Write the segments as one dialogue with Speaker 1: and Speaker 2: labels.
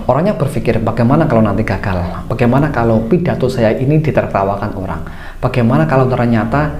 Speaker 1: Orangnya berpikir bagaimana kalau nanti gagal, bagaimana kalau pidato saya ini ditertawakan orang, bagaimana kalau ternyata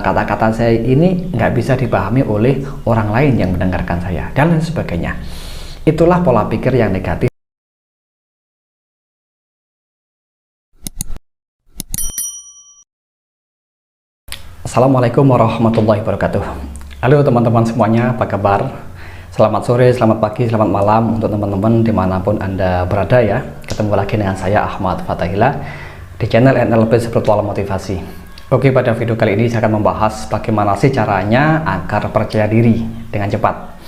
Speaker 1: kata-kata saya ini nggak bisa dipahami oleh orang lain yang mendengarkan saya, dan lain sebagainya. Itulah pola pikir yang negatif. Assalamualaikum warahmatullahi wabarakatuh. Halo teman-teman semuanya, apa kabar? Selamat sore, selamat pagi, selamat malam untuk teman-teman dimanapun Anda berada ya. Ketemu lagi dengan saya Ahmad Fatahila di channel NLP Spiritual Motivasi. Oke, pada video kali ini saya akan membahas bagaimana sih caranya agar percaya diri dengan cepat.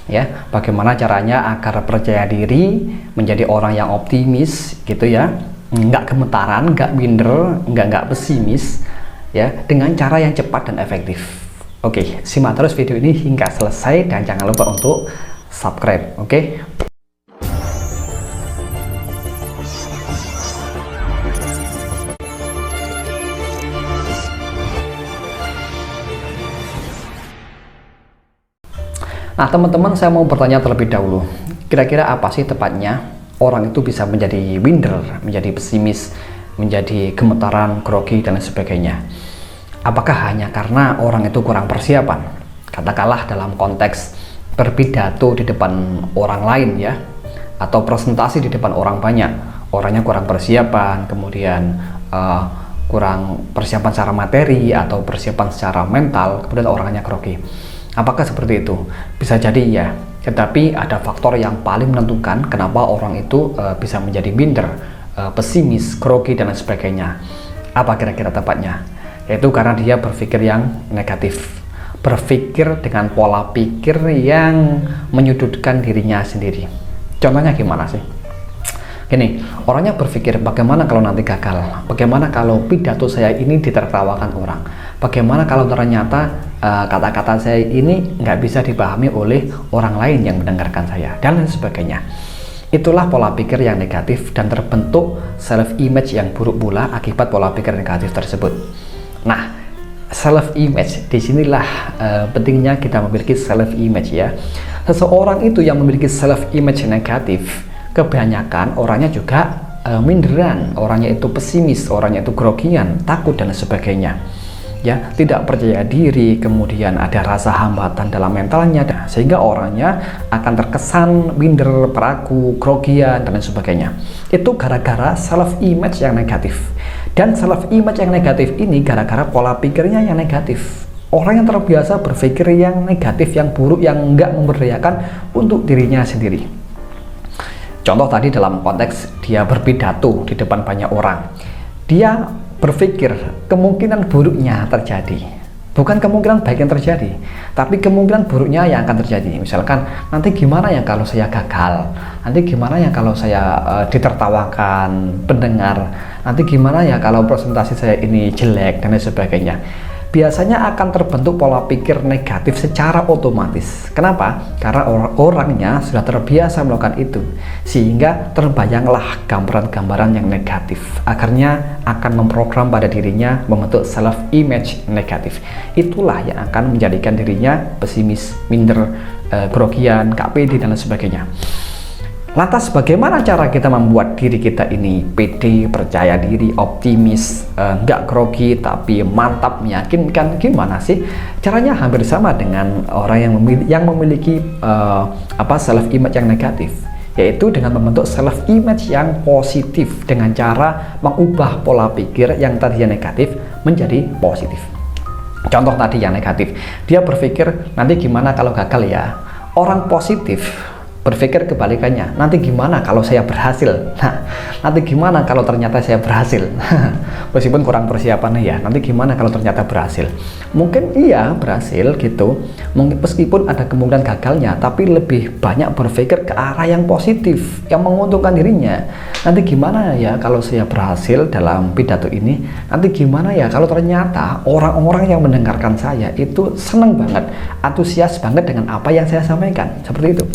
Speaker 1: Ya, bagaimana caranya agar percaya diri menjadi orang yang optimis gitu ya. Nggak gemetaran, nggak minder, nggak pesimis ya, dengan cara yang cepat dan efektif. Oke, simak terus video ini hingga selesai dan jangan lupa untuk subscribe, oke? Nah, teman-teman, saya mau bertanya terlebih dahulu. Kira-kira apa sih tepatnya orang itu bisa menjadi minder, menjadi pesimis, menjadi gemetaran, grogi, dan lain sebagainya? Apakah hanya karena orang itu kurang persiapan? Katakanlah dalam konteks berpidato di depan orang lain ya, atau presentasi di depan orang banyak, orangnya kurang persiapan, kemudian kurang persiapan secara materi atau persiapan secara mental, kemudian orangnya grogi. Apakah seperti itu? Bisa jadi ya, tetapi ada faktor yang paling menentukan kenapa orang itu bisa menjadi minder, pesimis, grogi, dan lain sebagainya. Apa kira-kira tepatnya? Yaitu karena dia berpikir yang negatif, berpikir dengan pola pikir yang menyudutkan dirinya sendiri. Contohnya gimana sih? Gini, orangnya berpikir bagaimana kalau nanti gagal, bagaimana kalau pidato saya ini ditertawakan orang, bagaimana kalau ternyata kata-kata saya ini nggak bisa dipahami oleh orang lain yang mendengarkan saya, dan lain sebagainya. Itulah pola pikir yang negatif dan terbentuk self image yang buruk pula akibat pola pikir negatif tersebut. Nah, self image disinilah pentingnya kita memiliki self image ya. Seseorang itu yang memiliki self image negatif, kebanyakan orangnya juga minderan, orangnya itu pesimis, orangnya itu grogian, takut, dan sebagainya. Ya, tidak percaya diri, kemudian ada rasa hambatan dalam mentalnya, sehingga orangnya akan terkesan minder, peragu, grogian, dan lain sebagainya. Itu gara-gara self image yang negatif. Dan self image yang negatif ini gara-gara pola pikirnya yang negatif. Orang yang terbiasa berpikir yang negatif, yang buruk, yang enggak memberdayakan untuk dirinya sendiri. Contoh tadi dalam konteks dia berpidato di depan banyak orang, dia berpikir kemungkinan buruknya terjadi, bukan kemungkinan baik yang terjadi, tapi kemungkinan buruknya yang akan terjadi. Misalkan, nanti gimana ya kalau saya gagal, nanti gimana ya kalau saya ditertawakan pendengar, nanti gimana ya kalau presentasi saya ini jelek, dan lain sebagainya. Biasanya akan terbentuk pola pikir negatif secara otomatis. Kenapa? Karena orangnya sudah terbiasa melakukan itu, sehingga terbayanglah gambaran-gambaran yang negatif. Akhirnya akan memprogram pada dirinya membentuk self image negatif. Itulah yang akan menjadikan dirinya pesimis, minder, grogian, gak pede, dan lain sebagainya. Lantas bagaimana cara kita membuat diri kita ini pede, percaya diri, optimis, nggak grogi tapi mantap, meyakinkan? Gimana sih? Caranya hampir sama dengan orang yang memiliki self image yang negatif, yaitu dengan membentuk self image yang positif dengan cara mengubah pola pikir yang tadinya negatif menjadi positif. Contoh tadi yang negatif, dia berpikir nanti gimana kalau gagal ya. Orang positif berpikir kebalikannya, nanti gimana kalau saya berhasil. Nah, nanti gimana kalau ternyata saya berhasil. Meskipun kurang persiapannya ya, nanti gimana kalau ternyata berhasil. Mungkin iya berhasil gitu, meskipun ada kemungkinan gagalnya, tapi lebih banyak berpikir ke arah yang positif, yang menguntungkan dirinya. Nanti gimana ya kalau saya berhasil dalam pidato ini, nanti gimana ya kalau ternyata orang-orang yang mendengarkan saya itu seneng banget, antusias banget dengan apa yang saya sampaikan, seperti itu.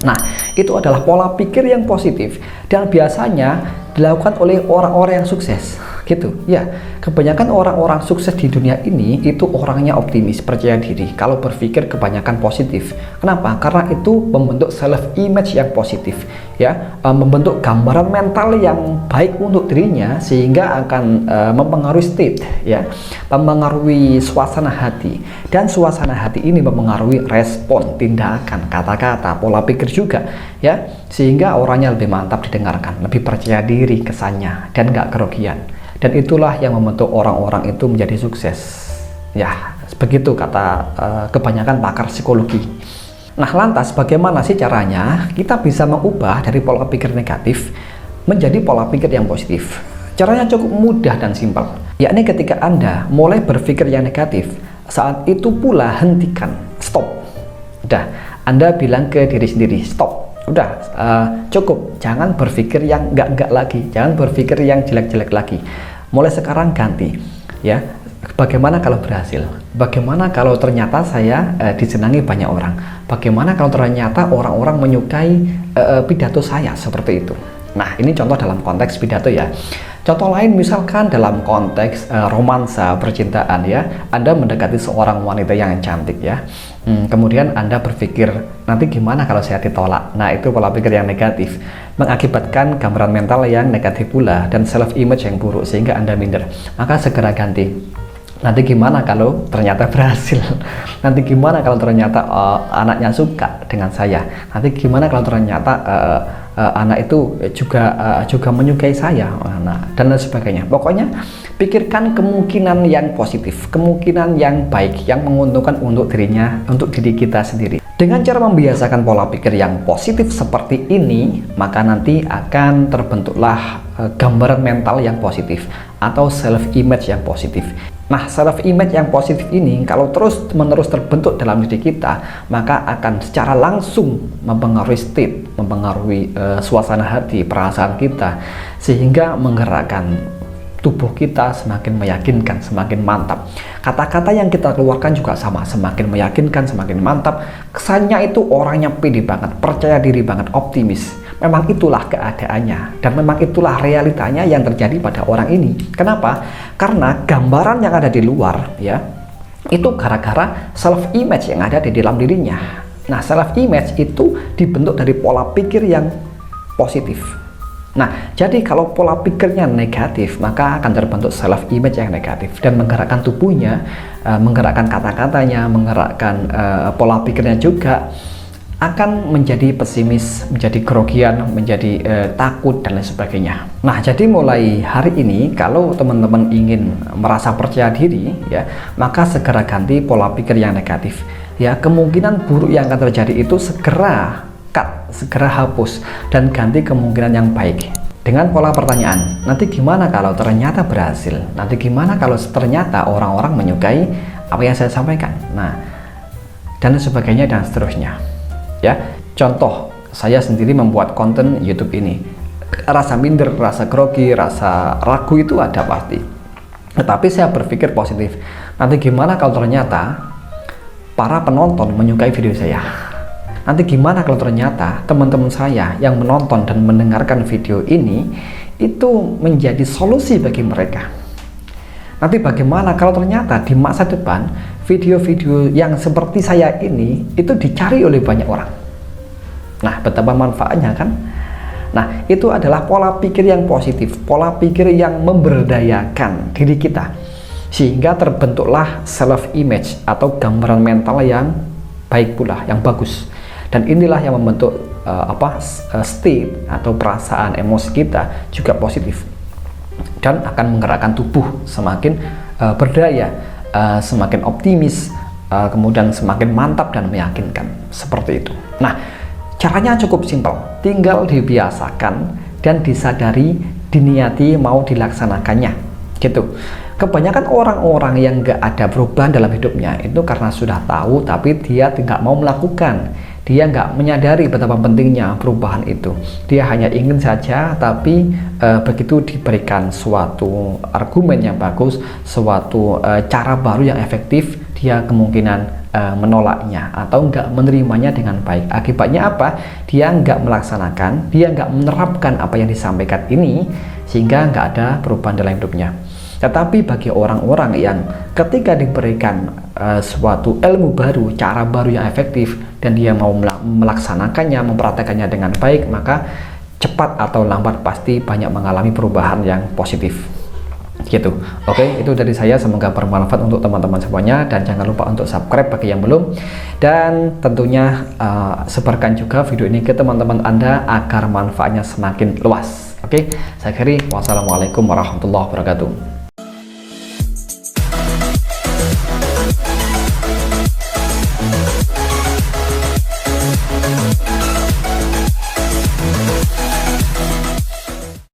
Speaker 1: Nah, itu adalah pola pikir yang positif dan biasanya dilakukan oleh orang-orang yang sukses. gitu ya. Kebanyakan orang-orang sukses di dunia ini itu orangnya optimis, percaya diri, kalau berpikir kebanyakan positif. Kenapa? Karena itu membentuk self image yang positif ya, membentuk gambaran mental yang baik untuk dirinya, sehingga akan mempengaruhi state ya, mempengaruhi suasana hati, dan suasana hati ini mempengaruhi respon, tindakan, kata-kata, pola pikir juga ya, sehingga orangnya lebih mantap didengarkan, lebih percaya diri kesannya, dan nggak kerugian. Dan itulah yang membentuk orang-orang itu menjadi sukses ya, begitu kata kebanyakan pakar psikologi. Nah, lantas bagaimana sih caranya kita bisa mengubah dari pola pikir negatif menjadi pola pikir yang positif? Caranya cukup mudah dan simpel, yakni ketika Anda mulai berpikir yang negatif, saat itu pula hentikan, stop. Udah, Anda bilang ke diri sendiri, stop. Udah, cukup, jangan berpikir yang enggak lagi, jangan berpikir yang jelek-jelek lagi. Mulai sekarang ganti ya. Bagaimana kalau berhasil? Bagaimana kalau ternyata saya disenangi banyak orang? Bagaimana kalau ternyata orang-orang menyukai pidato saya seperti itu? Nah, ini contoh dalam konteks pidato ya. Contoh lain misalkan dalam konteks romansa percintaan ya, Anda mendekati seorang wanita yang cantik ya, kemudian Anda berpikir, nanti gimana kalau saya ditolak? Nah, itu pola pikir yang negatif, mengakibatkan gambaran mental yang negatif pula, dan self image yang buruk, sehingga Anda minder. Maka segera ganti, nanti gimana kalau ternyata berhasil? Nanti gimana kalau ternyata anaknya suka dengan saya? Nanti gimana kalau ternyata anak itu juga menyukai saya, nah, dan lain sebagainya. Pokoknya pikirkan kemungkinan yang positif, kemungkinan yang baik, yang menguntungkan untuk dirinya, untuk diri kita sendiri. Dengan cara membiasakan pola pikir yang positif seperti ini, maka nanti akan terbentuklah gambaran mental yang positif atau self image yang positif. Nah, self image yang positif ini kalau terus-menerus terbentuk dalam diri kita, maka akan secara langsung mempengaruhi state, mempengaruhi suasana hati, perasaan kita, sehingga menggerakkan tubuh kita semakin meyakinkan, semakin mantap. Kata-kata yang kita keluarkan juga sama, semakin meyakinkan, semakin mantap. Kesannya itu orangnya pede banget, percaya diri banget, optimis. Memang itulah keadaannya, dan memang itulah realitanya yang terjadi pada orang ini. Kenapa? Karena gambaran yang ada di luar ya, itu gara-gara self image yang ada di dalam dirinya. Nah, self image itu dibentuk dari pola pikir yang positif. Nah, jadi kalau pola pikirnya negatif, maka akan terbentuk self image yang negatif, dan menggerakkan tubuhnya, menggerakkan kata-katanya, menggerakkan pola pikirnya juga akan menjadi pesimis, menjadi kerugian, menjadi takut, dan lain sebagainya. Nah, jadi mulai hari ini kalau teman-teman ingin merasa percaya diri ya, maka segera ganti pola pikir yang negatif ya. Kemungkinan buruk yang akan terjadi itu segera cut, segera hapus, dan ganti kemungkinan yang baik dengan pola pertanyaan, nanti gimana kalau ternyata berhasil? Nanti gimana kalau ternyata orang-orang menyukai apa yang saya sampaikan? Nah, dan sebagainya dan seterusnya ya. Contoh, saya sendiri membuat konten YouTube ini, rasa minder, rasa grogi, rasa ragu itu ada pasti, tetapi saya berpikir positif. Nanti gimana kalau ternyata para penonton menyukai video saya? Nanti gimana kalau ternyata teman-teman saya yang menonton dan mendengarkan video ini itu menjadi solusi bagi mereka? Nanti bagaimana kalau ternyata di masa depan video-video yang seperti saya ini itu dicari oleh banyak orang? Nah, betapa manfaatnya kan? Nah, itu adalah pola pikir yang positif, pola pikir yang memberdayakan diri kita, sehingga terbentuklah self image atau gambaran mental yang baik pula, yang bagus. Dan inilah yang membentuk state atau perasaan emosi kita juga positif, dan akan menggerakkan tubuh semakin berdaya, semakin optimis, kemudian semakin mantap dan meyakinkan, seperti itu. Nah, caranya cukup simpel, tinggal dibiasakan dan disadari, diniati mau dilaksanakannya gitu. Kebanyakan orang-orang yang nggak ada perubahan dalam hidupnya itu karena sudah tahu tapi dia tidak mau melakukan. Dia nggak menyadari betapa pentingnya perubahan itu. Dia hanya ingin saja, tapi begitu diberikan suatu argumen yang bagus, suatu cara baru yang efektif, dia kemungkinan menolaknya atau nggak menerimanya dengan baik. Akibatnya apa? Dia nggak melaksanakan, dia nggak menerapkan apa yang disampaikan ini, sehingga nggak ada perubahan dalam hidupnya. Tetapi bagi orang-orang yang ketika diberikan suatu ilmu baru, cara baru yang efektif, dan dia mau melaksanakannya, mempraktekannya dengan baik, maka cepat atau lambat pasti banyak mengalami perubahan yang positif. Gitu. Oke, itu dari saya, semoga bermanfaat untuk teman-teman semuanya, dan jangan lupa untuk subscribe bagi yang belum, dan tentunya sebarkan juga video ini ke teman-teman Anda agar manfaatnya semakin luas. Oke, saya akhiri, wassalamualaikum warahmatullahi wabarakatuh.